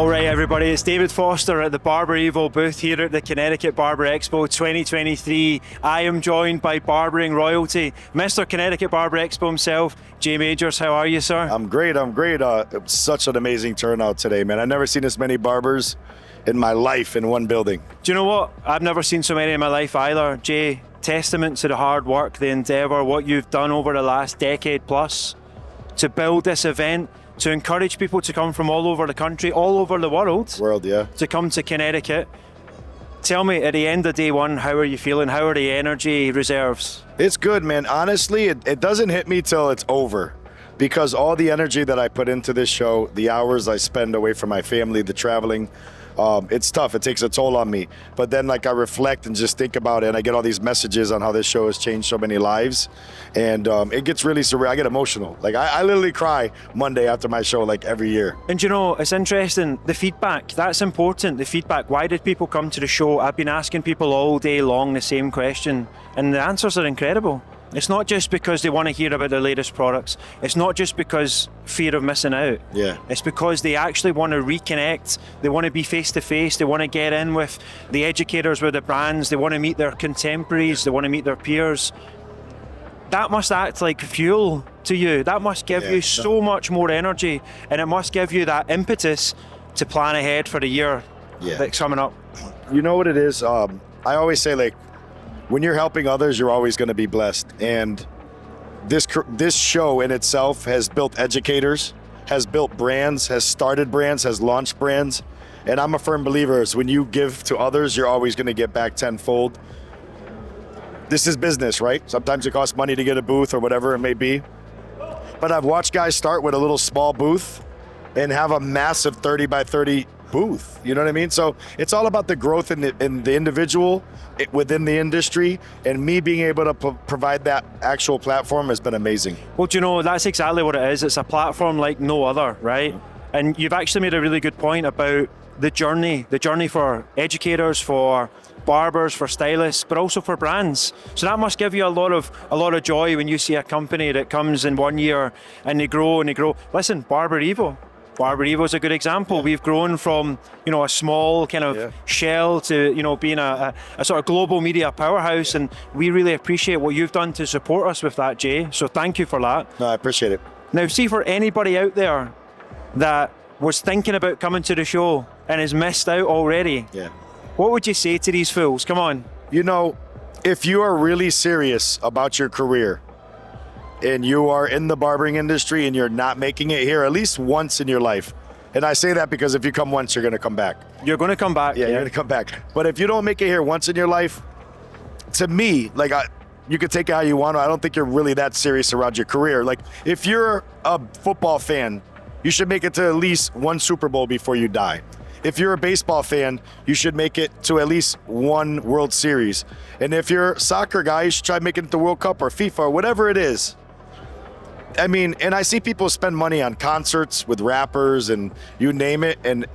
All right, everybody, it's David Foster at the Barber EVO booth here at the Connecticut Barber Expo 2023. I am joined by barbering royalty, Mr. Connecticut Barber Expo himself, Jay Majors. How are you, sir? I'm great. It was such an amazing turnout today, man. I've never seen this many barbers in my life in one building. Do you know what? I've never seen so many in my life either. Jay, testament to the hard work, the endeavour, what you've done over the last decade plus to build this event, to encourage people to come from all over the country, all over the world, to come to Connecticut. Tell me, at the end of day one, how are you feeling? How are the energy reserves? It's good, man. Honestly, it doesn't hit me till it's over, because all the energy that I put into this show, the hours I spend away from my family, the traveling, it's tough. It takes a toll on me. But then, like, I reflect and just think about it, and I get all these messages on how this show has changed so many lives, and it gets really surreal. I get emotional. Like, I literally cry Monday after my show, like, every year. And you know, it's interesting, the feedback, that's important, the feedback. Why did people come to the show? I've been asking people all day long the same question, and the answers are incredible. It's not just because they want to hear about their latest products. It's not just because fear of missing out. Yeah. It's because they actually want to reconnect. They want to be face to face. They want to get in with the educators, with the brands. They want to meet their contemporaries. They want to meet their peers. That must act like fuel to you. That must give you so much more energy, and it must give you that impetus to plan ahead for the year that's coming up. You know what it is? I always say, like, when you're helping others, you're always going to be blessed. And this show in itself has built educators, has built brands, has started brands, has launched brands. And I'm a firm believer is when you give to others, you're always going to get back tenfold. This is business, right? Sometimes it costs money to get a booth or whatever it may be. But I've watched guys start with a little small booth and have a massive 30 by 30 booth. You know what I mean? So it's all about the growth in the individual within the industry, and me being able to provide that actual platform has been amazing. Well, do you know, that's exactly what it is. It's a platform like no other, right? And you've actually made a really good point about the journey for educators, for barbers, for stylists, but also for brands. So that must give you a lot of joy when you see a company that comes in 1 year and they grow and they grow. Listen, Barber EVO is a good example. We've grown from, a small kind of shell to, being a sort of global media powerhouse, and we really appreciate what you've done to support us with that, Jay. So thank you for that. No, I appreciate it. Now, see, for anybody out there that was thinking about coming to the show and has missed out already, what would you say to these fools? Come on. If you are really serious about your career, and you are in the barbering industry and you're not making it here at least once in your life. And I say that because if you come once, you're going to come back. You're going to come back. Yeah, you're going to come back. But if you don't make it here once in your life, to me, you can take it how you want. I don't think you're really that serious around your career. Like, if you're a football fan, you should make it to at least one Super Bowl before you die. If you're a baseball fan, you should make it to at least one World Series. And if you're a soccer guy, you should try making it to World Cup or FIFA or whatever it is. I mean, and I see people spend money on concerts with rappers and you name it, and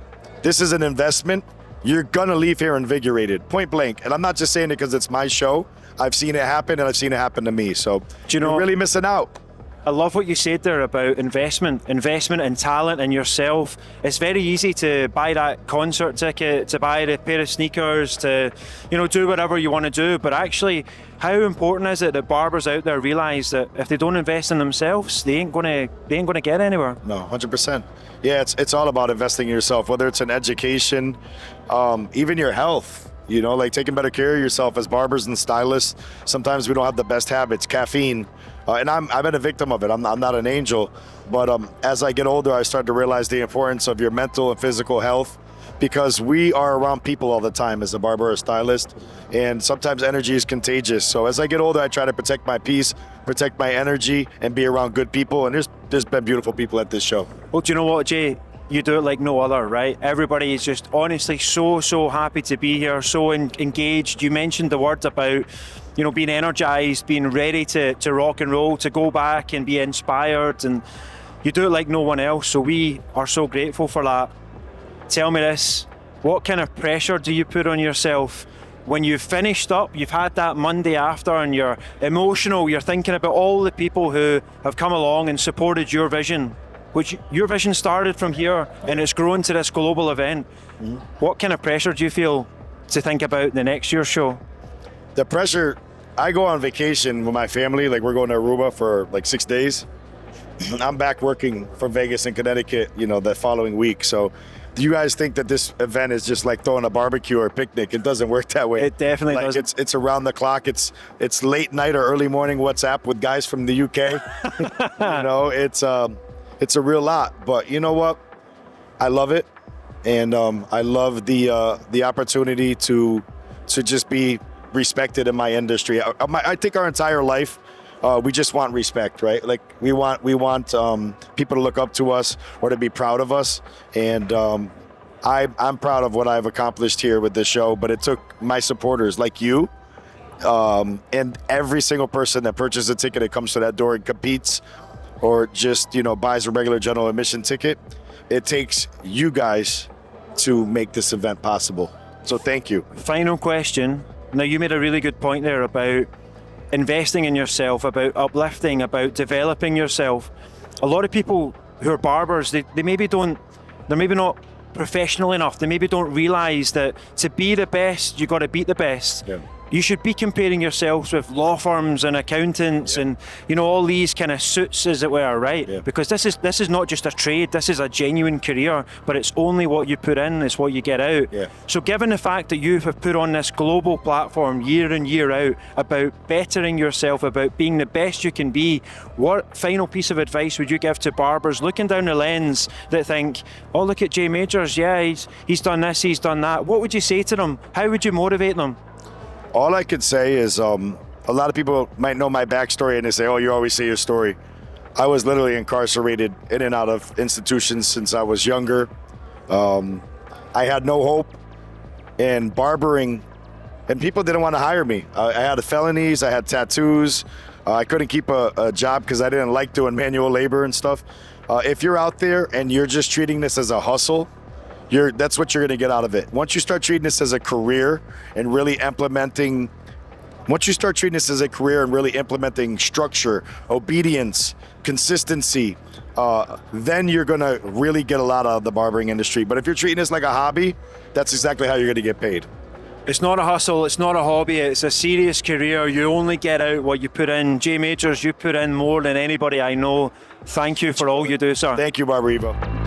this is an investment. You're gonna leave here invigorated, point blank. And I'm not just saying it because it's my show. I've seen it happen, and I've seen it happen to me. So you're really missing out. I love what you said there about investment in talent and yourself. It's very easy to buy that concert ticket, to buy the pair of sneakers, to do whatever you want to do. But actually, how important is it that barbers out there realize that if they don't invest in themselves, they ain't gonna get anywhere? No, 100%. Yeah, it's all about investing in yourself, whether it's in education, even your health. Like taking better care of yourself as barbers and stylists. Sometimes we don't have the best habits, caffeine. And I've been a victim of it. I'm not an angel. But as I get older, I start to realize the importance of your mental and physical health, because we are around people all the time as a barber or stylist. And sometimes energy is contagious. So as I get older, I try to protect my peace, protect my energy, and be around good people. And there's been beautiful people at this show. Well, do you know what, Jay? You do it like no other, right? Everybody is just honestly so happy to be here, so engaged. You mentioned the words about, being energized, being ready to rock and roll, to go back and be inspired, and you do it like no one else. So we are so grateful for that. Tell me this, what kind of pressure do you put on yourself when you've finished up, you've had that Monday after, and you're emotional, you're thinking about all the people who have come along and supported your vision? which your vision started from here and it's grown to this global event. What kind of pressure do you feel to think about the next year's show? The pressure, I go on vacation with my family, like we're going to Aruba for like 6 days. I'm back working for Vegas and Connecticut, the following week. So do you guys think that this event is just like throwing a barbecue or a picnic? It doesn't work that way. It definitely doesn't. It's around the clock. It's late night or early morning WhatsApp with guys from the UK. It's a real lot. But you know what? I love it, and I love the opportunity to just be respected in my industry. I think our entire life, we just want respect, right? Like we want people to look up to us or to be proud of us. And I'm proud of what I've accomplished here with this show, but it took my supporters like you and every single person that purchases a ticket that comes to that door and competes or just, buys a regular general admission ticket. It takes you guys to make this event possible. So thank you. Final question. Now, you made a really good point there about investing in yourself, about uplifting, about developing yourself. A lot of people who are barbers, they're maybe not professional enough. They maybe don't realize that to be the best, you got to beat the best. Yeah. You should be comparing yourselves with law firms and accountants and all these kind of suits, as it were, right? Yeah. Because this is not just a trade, this is a genuine career, but it's only what you put in is what you get out. Yeah. So given the fact that you have put on this global platform year in, year out about bettering yourself, about being the best you can be, what final piece of advice would you give to barbers looking down the lens that think, oh, look at Jay Majors, he's done this, he's done that. What would you say to them? How would you motivate them? All I could say is a lot of people might know my backstory and they say, oh, you always say your story. I was literally incarcerated in and out of institutions since I was younger. I had no hope in barbering, and people didn't want to hire me. I had felonies, I had tattoos. I couldn't keep a job because I didn't like doing manual labor and stuff. If you're out there and you're just treating this as a hustle, that's what you're going to get out of it. Once you start treating this as a career and really implementing structure, obedience, consistency, then you're going to really get a lot out of the barbering industry. But if you're treating this like a hobby, that's exactly how you're going to get paid. It's not a hustle, it's not a hobby, it's a serious career. You only get out what you put in. Jay Majors, you put in more than anybody I know. Thank you for all you do, sir. Thank you, Barber Evo.